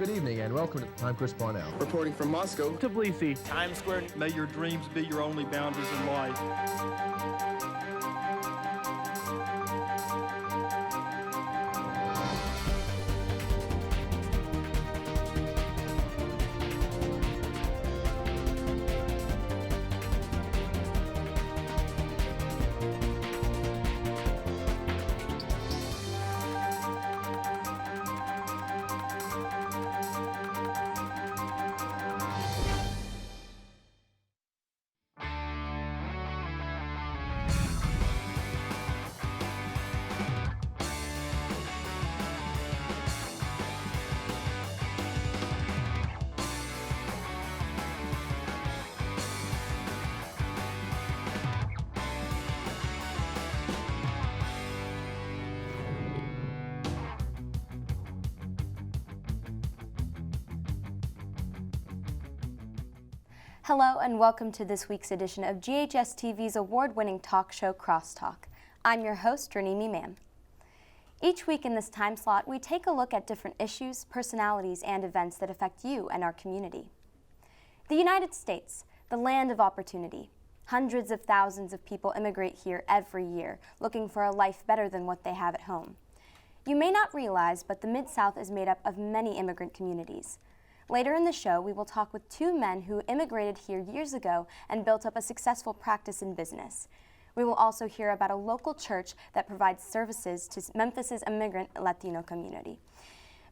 Good evening and welcome to I'm Chris Parnell. Reporting from Moscow. Tbilisi. Times Square. May your dreams be your only boundaries in life. Hello and welcome to this week's edition of GHS-TV's award-winning talk show, Crosstalk. I'm your host, Renee Mann. Each week in this time slot, we take a look at different issues, personalities, and events that affect you and our community. The United States, the land of opportunity. Hundreds of thousands of people immigrate here every year, looking for a life better than what they have at home. You may not realize, but the Mid-South is made up of many immigrant communities. Later in the show, we will talk with two men who immigrated here years ago and built up a successful practice in business. We will also hear about a local church that provides services to Memphis's immigrant Latino community.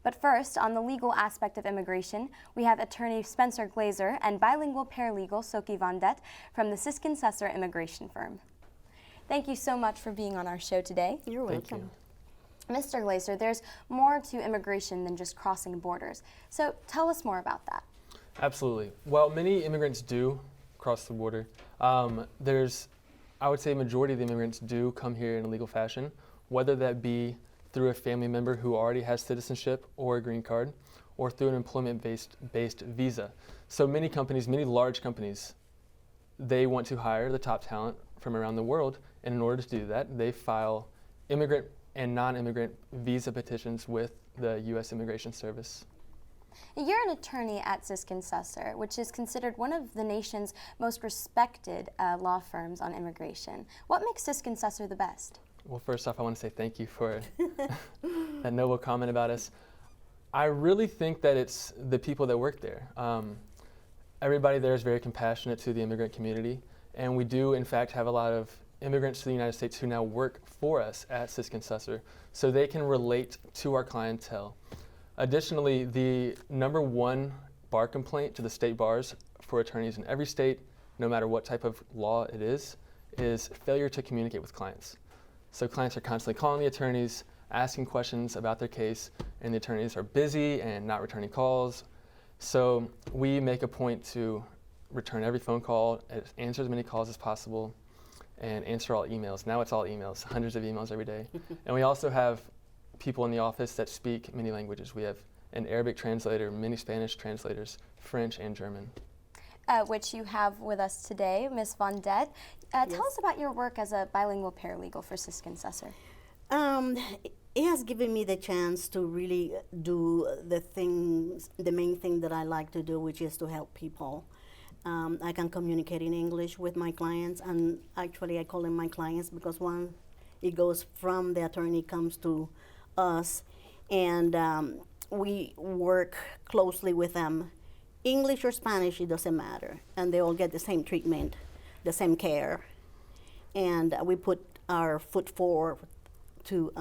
But first, on the legal aspect of immigration, we have attorney Spencer Glazer and bilingual paralegal Soki Vondet from the Siskin-Susser immigration firm. Thank you so much for being on our show today. You're welcome. Mr. Glazer, there's more to immigration than just crossing borders. So tell us more about that. Absolutely. Well, many immigrants do cross the border. I would say a majority of the immigrants do come here in a legal fashion, whether that be through a family member who already has citizenship or a green card, or through an employment-based visa. So many companies, many large companies, they want to hire the top talent from around the world, and in order to do that, they file immigrant and non-immigrant visa petitions with the U.S. Immigration Service. You're an attorney at Siskin-Susser, which is considered one of the nation's most respected law firms on immigration. What makes Siskin-Susser the best? Well, first off, I want to say thank you for that noble comment about us. I really think that it's the people that work there. Everybody there is very compassionate to the immigrant community, and we do, in fact, have a lot of immigrants to the United States who now work for us at Siskin-Susser, so they can relate to our clientele. Additionally, the #1 bar complaint to the state bars for attorneys in every state, no matter what type of law it is failure to communicate with clients. So clients are constantly calling the attorneys, asking questions about their case, and the attorneys are busy and not returning calls. So we make a point to return every phone call, answer as many calls as possible, and answer all emails. Now it's all emails, hundreds of emails every day. And we also have people in the office that speak many languages. We have an Arabic translator, many Spanish translators, French and German. Which you have with us today, Ms. Vondet. Tell us about your work as a bilingual paralegal for Siskin-Susser. It has given me the chance to really do the main thing that I like to do, which is to help people. I can communicate in English with my clients, and actually I call them my clients because it goes from the attorney comes to us, and we work closely with them. English or Spanish, it doesn't matter, and they all get the same treatment, the same care, and we put our foot forward to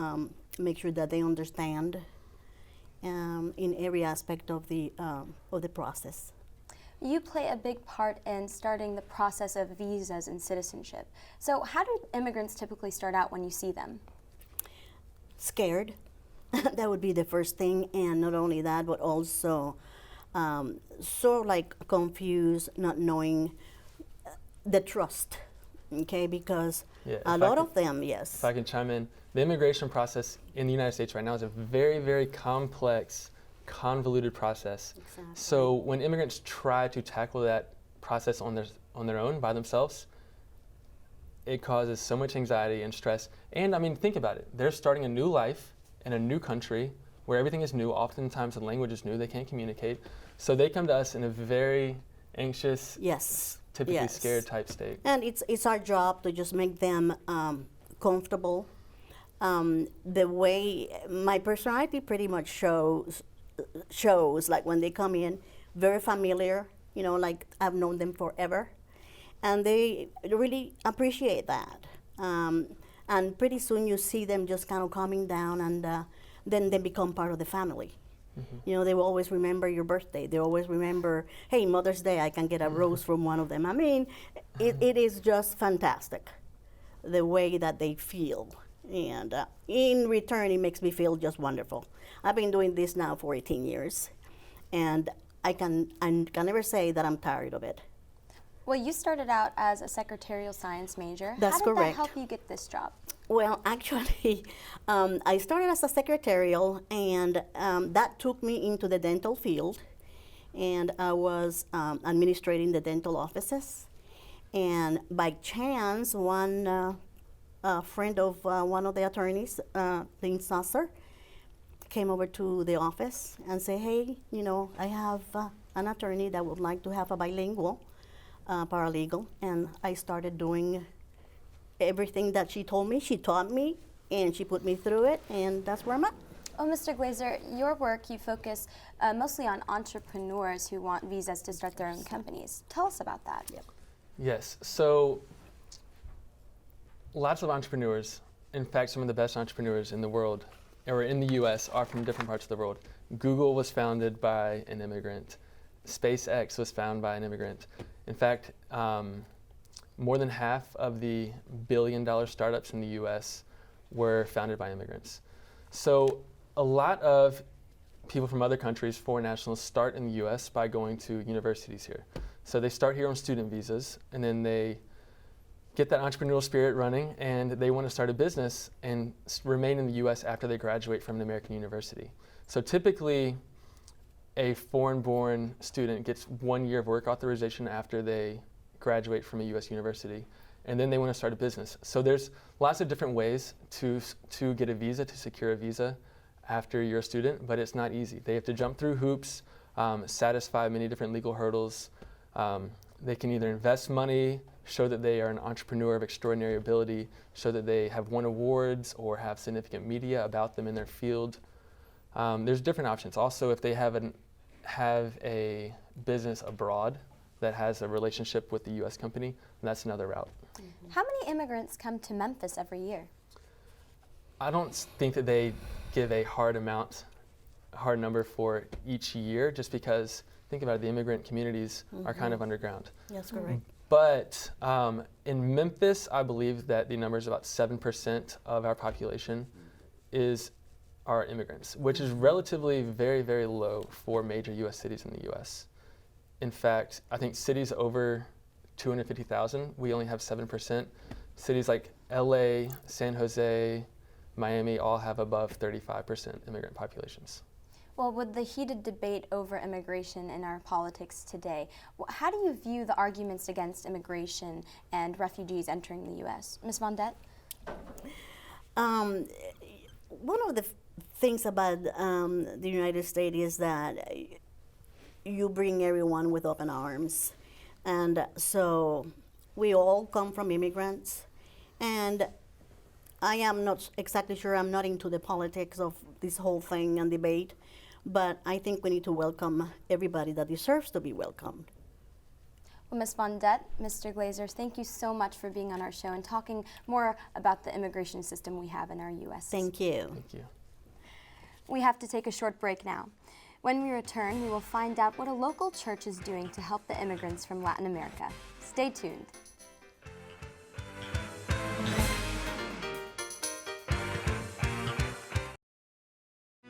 make sure that they understand in every aspect of the process. You play a big part in starting the process of visas and citizenship. So how do immigrants typically start out when you see them? Scared. That would be the first thing, and not only that, but also sort of like confused, not knowing the trust, okay, because a lot of them, yes. If I can chime in, the immigration process in the United States right now is a very, very complex, convoluted process. Exactly. So when immigrants try to tackle that process on their own, by themselves, it causes so much anxiety and stress. And I mean, think about it. They're starting a new life in a new country where everything is new. Oftentimes the language is new, they can't communicate. So they come to us in a very anxious, Yes. typically Yes. scared type state. And it's our job to just make them comfortable. The way my personality pretty much shows like when they come in, very familiar, you know, like I've known them forever. And they really appreciate that. And pretty soon you see them just kind of calming down, and then they become part of the family. You know, they will always remember your birthday. They always remember, hey, Mother's Day, I can get a rose from one of them. I mean, it is just fantastic, the way that they feel. And in return, it makes me feel just wonderful. I've been doing this now for 18 years, and I can never say that I'm tired of it. Well, you started out as a secretarial science major. That's How did correct. that help you get this job? Well, actually, I started as a secretarial, and that took me into the dental field. And I was administrating the dental offices. And by chance, one friend of one of the attorneys, Lynn Sasser, came over to the office and said, hey, you know, I have an attorney that would like to have a bilingual paralegal. And I started doing everything that she told me. She taught me, and she put me through it, and that's where I'm at. Well, Mr. Glazer, your work, you focus mostly on entrepreneurs who want visas to start their own companies. Tell us about that. Yep. Yes, so lots of entrepreneurs, in fact, some of the best entrepreneurs in the world, or in the US, are from different parts of the world. Google was founded by an immigrant. SpaceX was founded by an immigrant. In fact, more than half of the billion-dollar startups in the US were founded by immigrants. So a lot of people from other countries, foreign nationals, start in the US by going to universities here. So they start here on student visas, and then they get that entrepreneurial spirit running, and they want to start a business and remain in the US after they graduate from an American university. So typically, a foreign-born student gets 1 year of work authorization after they graduate from a US university, and then they want to start a business. So there's lots of different ways to get a visa, to secure a visa after you're a student, but it's not easy. They have to jump through hoops, satisfy many different legal hurdles. They can either invest money, show that they are an entrepreneur of extraordinary ability, show that they have won awards or have significant media about them in their field. There's different options. Also, if they have a business abroad that has a relationship with the U.S. company, that's another route. How many immigrants come to Memphis every year? I don't think that they give a hard number for each year, just because, think about it, the immigrant communities are kind of underground. Yes, correct. But in Memphis, I believe that the number is about 7% of our population are immigrants, which is relatively very, very low for major U.S. cities in the U.S. In fact, I think cities over 250,000, we only have 7%. Cities like LA, San Jose, Miami all have above 35% immigrant populations. Well, with the heated debate over immigration in our politics today, how do you view the arguments against immigration and refugees entering the U.S.? Ms. Vondet? One of the things about the United States is that you bring everyone with open arms. And so we all come from immigrants. And I am not exactly sure, I'm not into the politics of this whole thing and debate, but I think we need to welcome everybody that deserves to be welcomed. Well, Ms. Vondet, Mr. Glazer, thank you so much for being on our show and talking more about the immigration system we have in our U.S. Thank you. Thank you. We have to take a short break now. When we return, we will find out what a local church is doing to help the immigrants from Latin America. Stay tuned.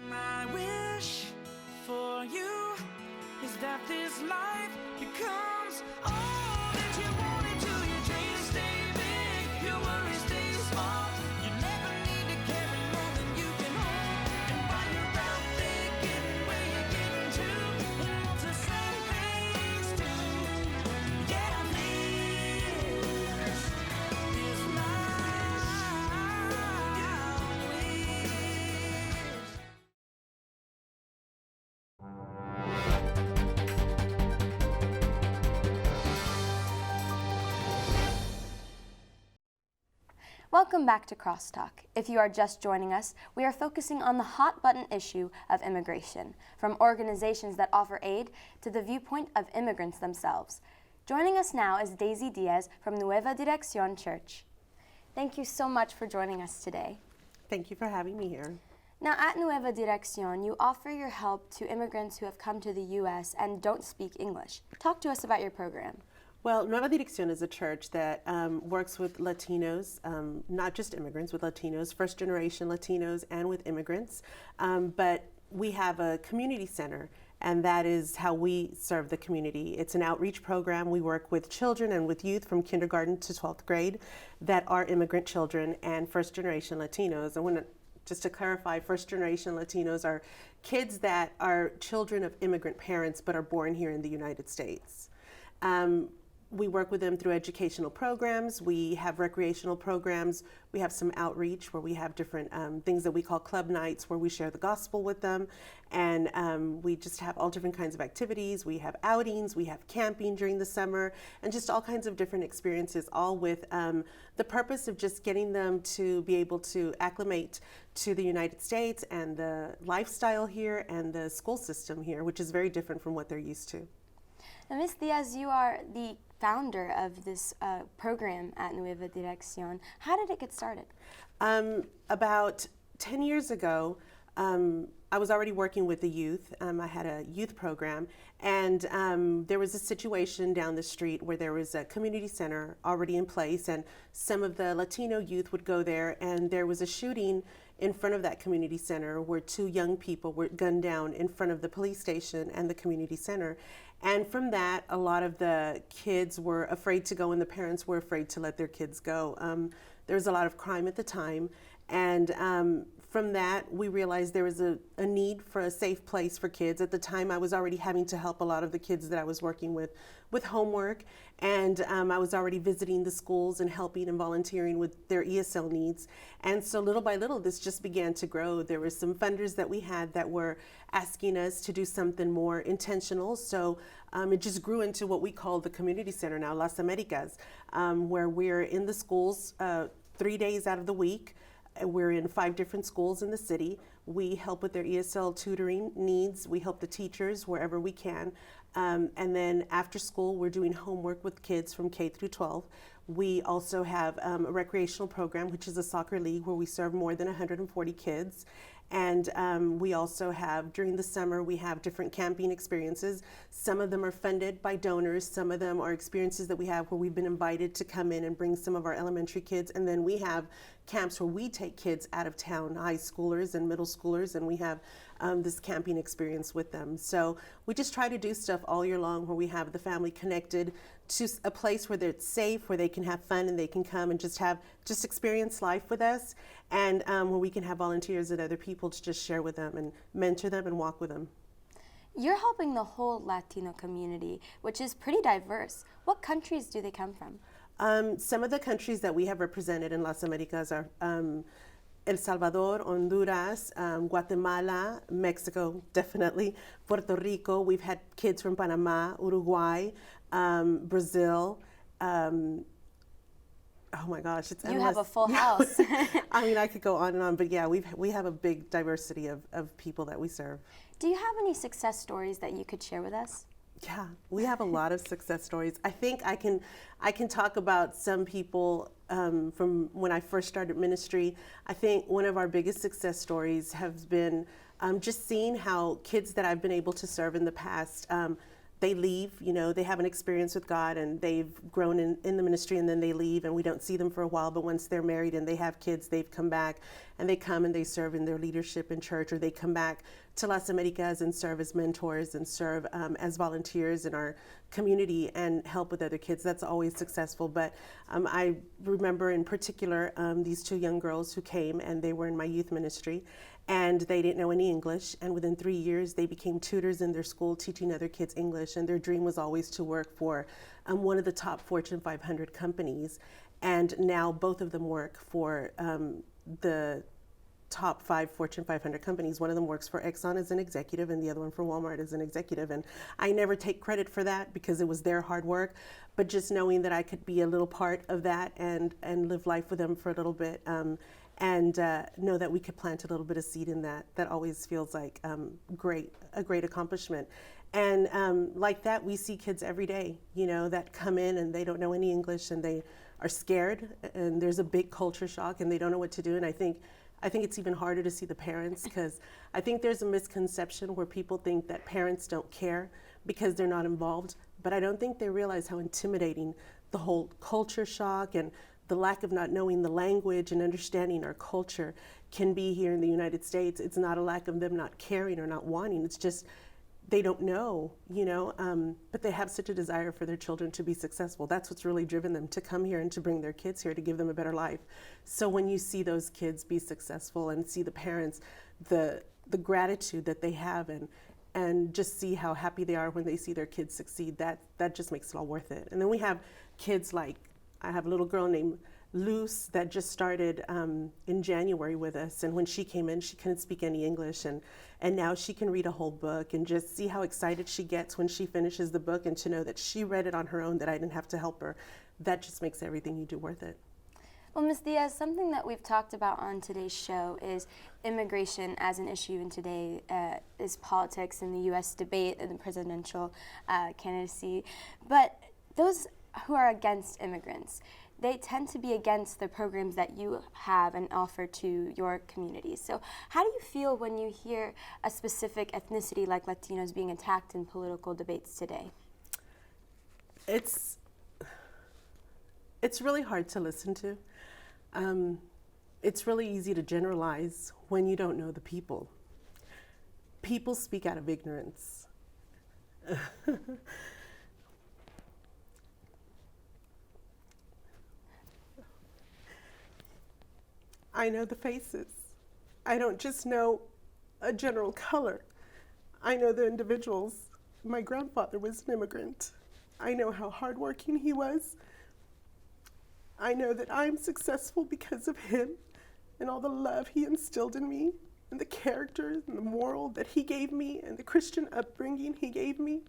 My wish for you is that this life becomes all that you wanted to. Your dreams stay big, your worries stay small. You never need to carry more than you can hold. And while you're out there getting where you're getting to, and lots of sad things too. Yeah, I'm living Welcome back to Crosstalk. If you are just joining us, we are focusing on the hot button issue of immigration, from organizations that offer aid to the viewpoint of immigrants themselves. Joining us now is Daisy Diaz from Nueva Dirección Church. Thank you so much for joining us today. Thank you for having me here. Now at Nueva Dirección, you offer your help to immigrants who have come to the U.S. and don't speak English. Talk to us about your program. Well, Nueva Dirección is a church that works with Latinos, not just immigrants, with Latinos, first generation Latinos, and with immigrants. But we have a community center, and that is how we serve the community. It's an outreach program. We work with children and with youth from kindergarten to 12th grade that are immigrant children and first generation Latinos. And just to clarify, first generation Latinos are kids that are children of immigrant parents but are born here in the United States. We work with them through educational programs. We have recreational programs. We have some outreach where we have different things that we call club nights where we share the gospel with them. And we just have all different kinds of activities. We have outings, we have camping during the summer, and just all kinds of different experiences, all with the purpose of just getting them to be able to acclimate to the United States and the lifestyle here and the school system here, which is very different from what they're used to. Now, Ms. Diaz, you are the founder of this program at Nueva Dirección. How did it get started? About 10 years ago, I was already working with the youth. I had a youth program, and there was a situation down the street where there was a community center already in place, and some of the Latino youth would go there, and there was a shooting in front of that community center where 2 young people were gunned down in front of the police station and the community center. And from that, a lot of the kids were afraid to go, and the parents were afraid to let their kids go. There was a lot of crime at the time, and from that, we realized there was a need for a safe place for kids. At the time, I was already having to help a lot of the kids that I was working with homework, and I was already visiting the schools and helping and volunteering with their ESL needs. And so little by little, this just began to grow. There were some funders that we had that were asking us to do something more intentional. So it just grew into what we call the community center now, Las Americas, where we're in the schools 3 days out of the week. We're in 5 different schools in the city. We help with their ESL tutoring needs. We help the teachers wherever we can. And then after school, we're doing homework with kids from K through 12. We also have a recreational program, which is a soccer league where we serve more than 140 kids. And we also have, during the summer, we have different camping experiences. Some of them are funded by donors. Some of them are experiences that we have where we've been invited to come in and bring some of our elementary kids. And then we have camps where we take kids out of town, high schoolers and middle schoolers, and we have this camping experience with them. So we just try to do stuff all year long where we have the family connected to a place where they're safe, where they can have fun and they can come and just experience life with us, and where we can have volunteers and other people to just share with them and mentor them and walk with them. You're helping the whole Latino community, which is pretty diverse. What countries do they come from? Some of the countries that we have represented in Las Americas are El Salvador, Honduras, Guatemala, Mexico, definitely, Puerto Rico. We've had kids from Panama, Uruguay, Brazil. Oh my gosh, it's endless. You have a full house. I mean, I could go on and on, but yeah, we have a big diversity of people that we serve. Do you have any success stories that you could share with us? Yeah, we have a lot of success stories. I think I can talk about some people from when I first started ministry. I think one of our biggest success stories has been just seeing how kids that I've been able to serve in the past, they leave, they have an experience with God and they've grown in the ministry, and then they leave and we don't see them for a while, but once they're married and they have kids, they've come back and they come and they serve in their leadership in church, or they come back to Las Americas and serve as mentors and serve as volunteers in our community and help with other kids. That's always successful. But I remember in particular these 2 young girls who came, and they were in my youth ministry, and they didn't know any English, and within 3 years they became tutors in their school teaching other kids English, and their dream was always to work for one of the top Fortune 500 companies. And now both of them work for the top 5 Fortune 500 companies. One of them works for Exxon as an executive and the other one for Walmart as an executive. And I never take credit for that because it was their hard work, but just knowing that I could be a little part of that and live life with them for a little bit, and know that we could plant a little bit of seed in that always feels like a great accomplishment. And like that, we see kids every day, you know, that come in and they don't know any English and they are scared and there's a big culture shock and they don't know what to do. And I think it's even harder to see the parents, because I think there's a misconception where people think that parents don't care because they're not involved. But I don't think they realize how intimidating the whole culture shock and the lack of not knowing the language and understanding our culture can be here in the United States. It's not a lack of them not caring or not wanting. It's just they don't know, you know, but they have such a desire for their children to be successful. That's what's really driven them to come here and to bring their kids here to give them a better life. So when you see those kids be successful and see the parents, the gratitude that they have and just see how happy they are when they see their kids succeed, that just makes it all worth it. And then we have kids like, I have a little girl named Luce that just started in January with us, and when she came in, she couldn't speak any English, and now she can read a whole book, and just see how excited she gets when she finishes the book, and to know that she read it on her own, that I didn't have to help her. That just makes everything you do worth it. Well, Ms. Diaz, something that we've talked about on today's show is immigration as an issue in today is politics in the U.S. debate and the presidential candidacy. But those who are against immigrants, they tend to be against the programs that you have and offer to your communities. So how do you feel when you hear a specific ethnicity like Latinos being attacked in political debates today? It's really hard to listen to. It's really easy to generalize when you don't know the people. People speak out of ignorance. I know the faces. I don't just know a general color. I know the individuals. My grandfather was an immigrant. I know how hardworking he was. I know that I'm successful because of him and all the love he instilled in me and the character and the moral that he gave me and the Christian upbringing he gave me.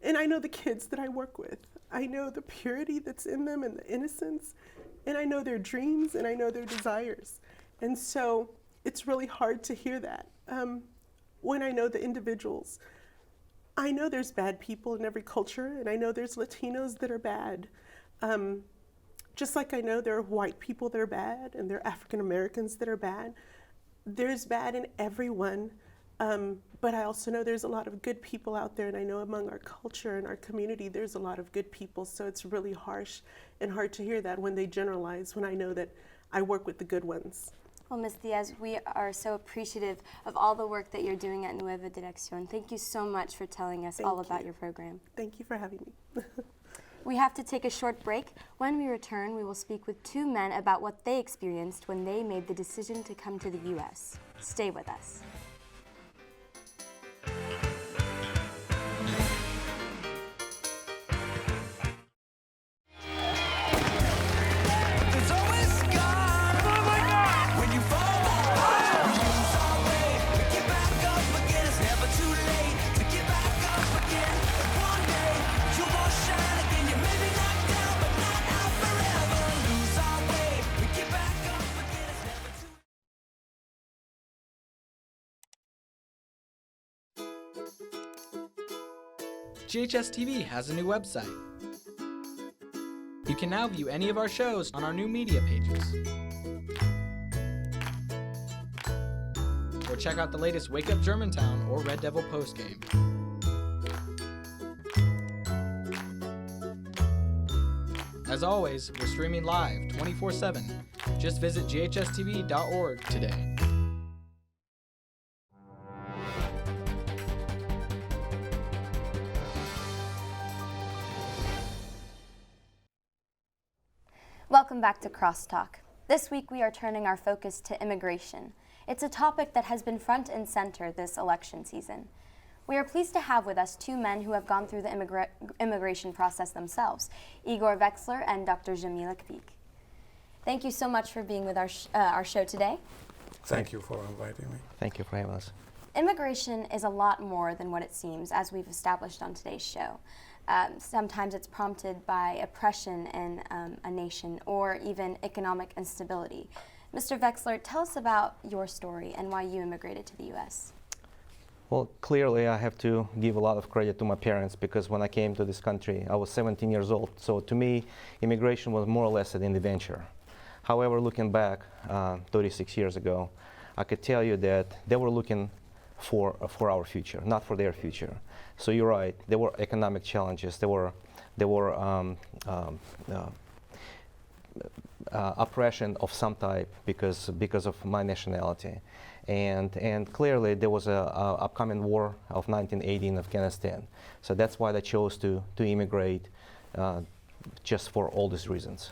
And I know the kids that I work with. I know the purity that's in them and the innocence. And I know their dreams and I know their desires. And so it's really hard to hear that. When I know the individuals, I know there's bad people in every culture, and I know there's Latinos that are bad. Just like I know there are white people that are bad and there are African Americans that are bad. There's bad in everyone. But I also know there's a lot of good people out there, and I know among our culture and our community there's a lot of good people, so it's really harsh and hard to hear that when they generalize, when I know that I work with the good ones. Well, Ms. Diaz, we are so appreciative of all the work that you're doing at Nueva Dirección. Thank you so much for telling us all about your program. Thank you for having me. We have to take a short break. When we return, we will speak with 2 men about what they experienced when they made the decision to come to the U.S. Stay with us. GHS-TV has a new website. You can now view any of our shows on our new media pages. Or check out the latest Wake Up Germantown or Red Devil postgame. As always, we're streaming live 24/7. Just visit ghstv.org today. Welcome back to Crosstalk. This week we are turning our focus to immigration. It's a topic that has been front and center this election season. We are pleased to have with us 2 men who have gone through the immigration process themselves, Igor Wexler and Dr. Jamila Kpik. Thank you so much for being with our show today. Thank you for inviting me. Thank you for having us. Immigration is a lot more than what it seems, as we've established on today's show. Sometimes it's prompted by oppression in a nation or even economic instability. Mr. Vexler, tell us about your story and why you immigrated to the U.S. Well, clearly I have to give a lot of credit to my parents, because when I came to this country, I was 17 years old. So to me, immigration was more or less an adventure. However, looking back 36 years ago, I could tell you that they were looking for our future, not for their future. So you're right, there were economic challenges, there were oppression of some type because of my nationality. And clearly there was a upcoming war of 1980 in Afghanistan. So that's why they chose to immigrate, just for all these reasons.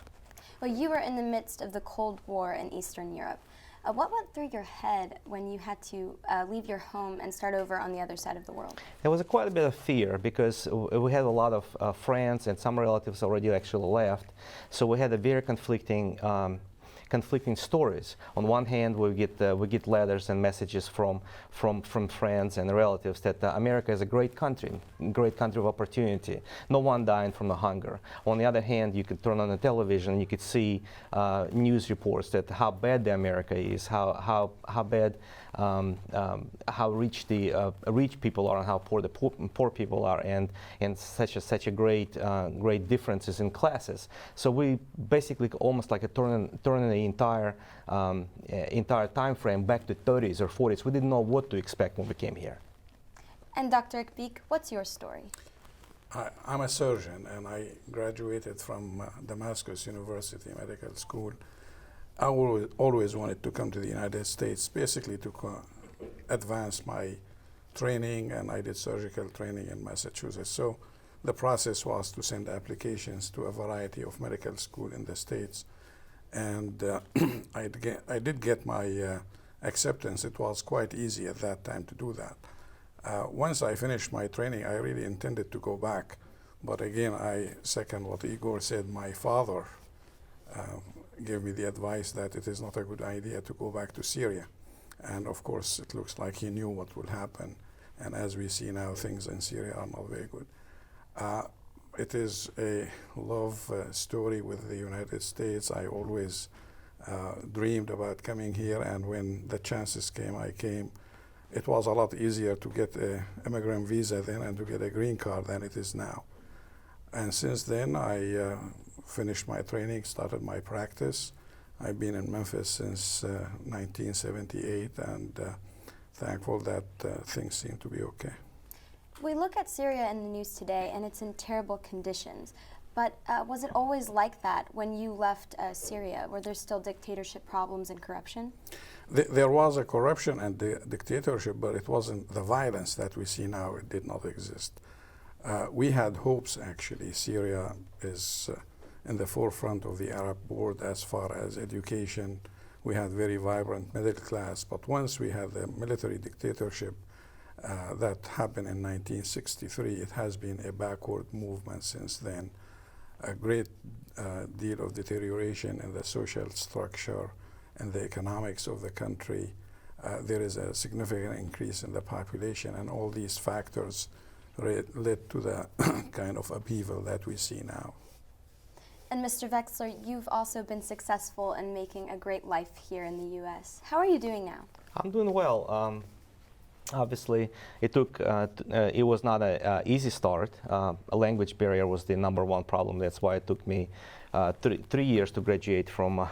Well, you were in the midst of the Cold War in Eastern Europe. What went through your head when you had to leave your home and start over on the other side of the world? There was quite a bit of fear, because we had a lot of friends and some relatives already actually left. So we had a very conflicting stories. On one hand, we get letters and messages from friends and relatives that America is a great country of opportunity. No one dying from the hunger. On the other hand, you could turn on the television, you could see news reports that how bad the America is, how bad, how rich the rich people are and how poor the poor people are, and such a great differences in classes. So we basically almost like turning the entire time frame back to 30s or 40s. We didn't know what to expect when we came here. And Dr. Ekbik, what's your story? I'm a surgeon, and I graduated from Damascus University Medical School. I always wanted to come to the United States, basically to advance my training, and I did surgical training in Massachusetts. So the process was to send applications to a variety of medical schools in the States. And I did get my acceptance. It was quite easy at that time to do that. Once I finished my training, I really intended to go back. But again, I second what Igor said. My father gave me the advice that it is not a good idea to go back to Syria. And of course, it looks like he knew what will happen. And as we see now, things in Syria are not very good. It is a love story with the United States. I always dreamed about coming here, and when the chances came, I came. It was a lot easier to get an immigrant visa then and to get a green card than it is now. And since then, I finished my training, started my practice. I've been in Memphis since 1978, and thankful that things seem to be okay. We look at Syria in the news today, and it's in terrible conditions. But was it always like that when you left Syria? Were there still dictatorship problems and corruption? There was a corruption and dictatorship, but it wasn't the violence that we see now. It did not exist. We had hopes, actually. Syria is in the forefront of the Arab world as far as education. We had very vibrant middle class, but once we had the military dictatorship, that happened in 1963. It has been a backward movement since then. A great deal of deterioration in the social structure and the economics of the country. There is a significant increase in the population, and all these factors led to the kind of upheaval that we see now. And Mr. Vexler, you've also been successful in making a great life here in the U.S. How are you doing now? I'm doing well. Obviously, it was not an easy start. A language barrier was the #1 problem. That's why it took me 3 years to graduate from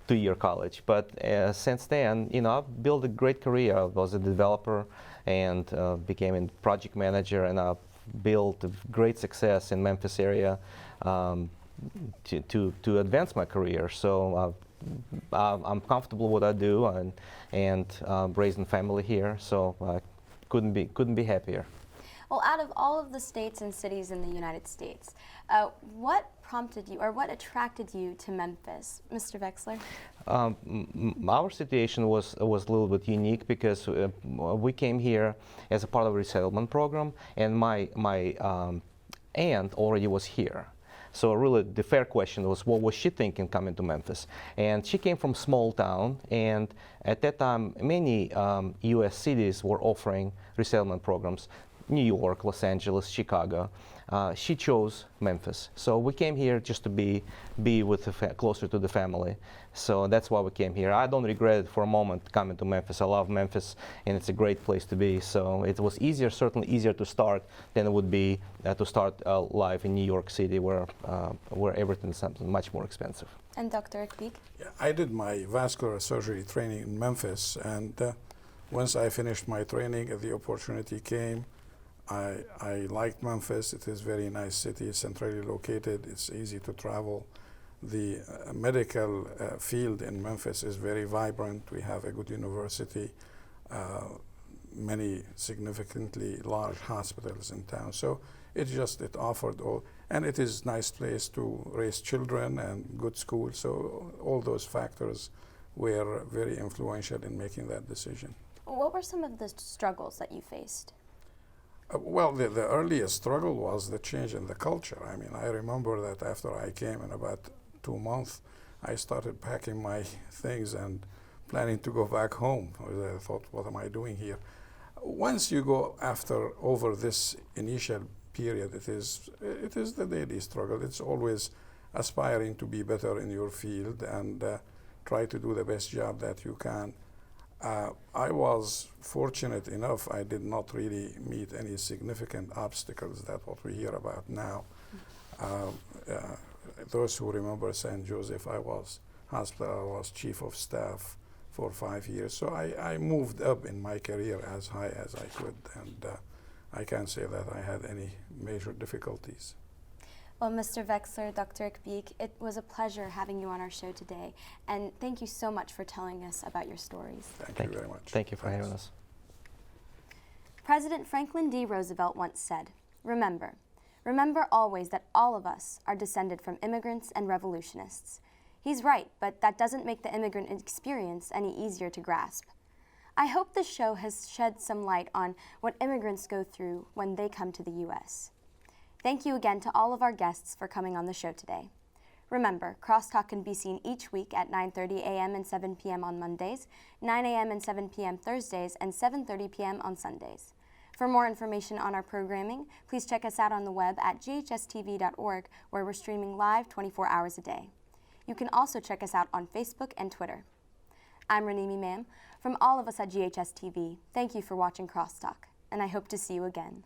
2-year college. But since then, I've built a great career. I was a developer and became a project manager, and I've built great success in Memphis area to advance my career. So I'm comfortable with what I do, and raising family here, so I couldn't be happier. Well, out of all of the states and cities in the United States, what prompted you, or what attracted you to Memphis, Mr. Vexler? Our situation was a little bit unique because we came here as a part of a resettlement program, and my aunt already was here. So really the fair question was, what was she thinking coming to Memphis? And she came from small town, and at that time many US cities were offering resettlement programs. New York, Los Angeles, Chicago. She chose Memphis. So we came here just to be with closer to the family. So that's why we came here. I don't regret it for a moment coming to Memphis. I love Memphis, and it's a great place to be. So it was easier, certainly easier to start than it would be to start life in New York City, where everything's much more expensive. And Dr. Ekpeak? Yeah, I did my vascular surgery training in Memphis, and once I finished my training, the opportunity came. I liked Memphis. It is a very nice city, centrally located. It's easy to travel. The medical field in Memphis is very vibrant. We have a good university, many significantly large hospitals in town. So it offered all, and it is a nice place to raise children and good school. So all those factors were very influential in making that decision. What were some of the struggles that you faced? Well, the earliest struggle was the change in the culture. I mean, I remember that after I came in about 2 months, I started packing my things and planning to go back home. I thought, what am I doing here? Once you go over this initial period, it is the daily struggle. It's always aspiring to be better in your field and try to do the best job that you can. I was fortunate enough, I did not really meet any significant obstacles that what we hear about now. Those who remember St. Joseph, I was chief of staff for 5 years. So I moved up in my career as high as I could, and I can't say that I had any major difficulties. Well, Mr. Wexler, Dr. Ekpeak, it was a pleasure having you on our show today, and thank you so much for telling us about your stories. Thank you very much. Thank you for having us. President Franklin D. Roosevelt once said, remember always that all of us are descended from immigrants and revolutionists. He's right, but that doesn't make the immigrant experience any easier to grasp. I hope this show has shed some light on what immigrants go through when they come to the U.S. Thank you again to all of our guests for coming on the show today. Remember, Crosstalk can be seen each week at 9:30 a.m. and 7 p.m. on Mondays, 9 a.m. and 7 p.m. Thursdays, and 7:30 p.m. on Sundays. For more information on our programming, please check us out on the web at GHS-TV.org, where we're streaming live 24 hours a day. You can also check us out on Facebook and Twitter. I'm Renimi Mam. From all of us at GHS-TV, thank you for watching Crosstalk, and I hope to see you again.